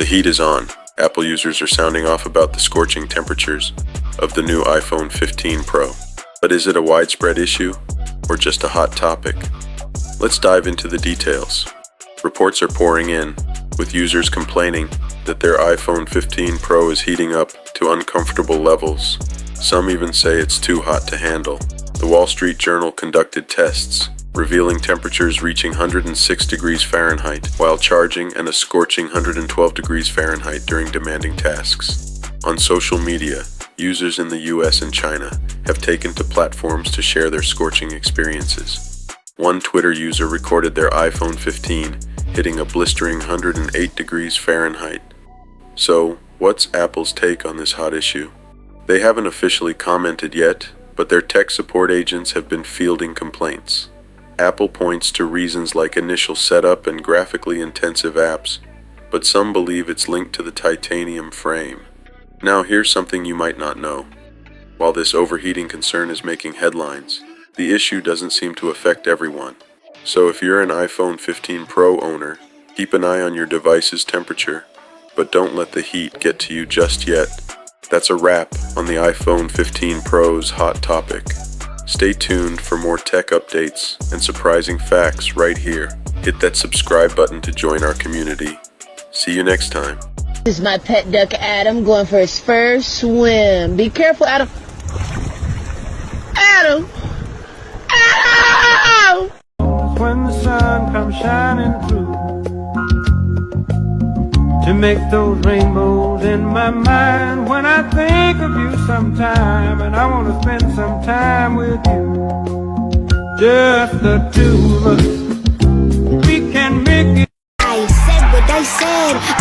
heat is on. Apple users are sounding off about the scorching temperatures of the new iPhone 15 Pro. But is it a widespread issue or just a hot topic? Let's dive into the details. Reports are pouring in, with users complaining that their iPhone 15 Pro is heating up to uncomfortable levels. Some even say it's too hot to handle. The Wall Street Journal conducted tests, revealing temperatures reaching 106 degrees Fahrenheit while charging and a scorching 112 degrees Fahrenheit during demanding tasks. On social media, users in the US and China have taken to platforms to share their scorching experiences. One Twitter user recorded their iPhone 15 hitting a blistering 108 degrees Fahrenheit. So, what's Apple's take on this hot issue? They haven't officially commented yet, but their tech support agents have been fielding complaints. Apple points to reasons like initial setup and graphically intensive apps, but some believe it's linked to the titanium frame. Now here's something you might not know. While this overheating concern is making headlines, the issue doesn't seem to affect everyone. So if you're an iPhone 15 Pro owner, keep an eye on your device's temperature, but don't let the heat get to you just yet. That's a wrap on the iPhone 15 Pro's hot topic. Stay tuned for more tech updates and surprising facts right here. Hit that subscribe button to join our community. See you next time. This is my pet duck Adam going for his first swim. Be careful, Adam. Adam! Adam! When the sun comes shining through to make those rainbows in my mind, when I think of you sometime and I want to spend some time with you, just the two of us, we can make it. I said what I said.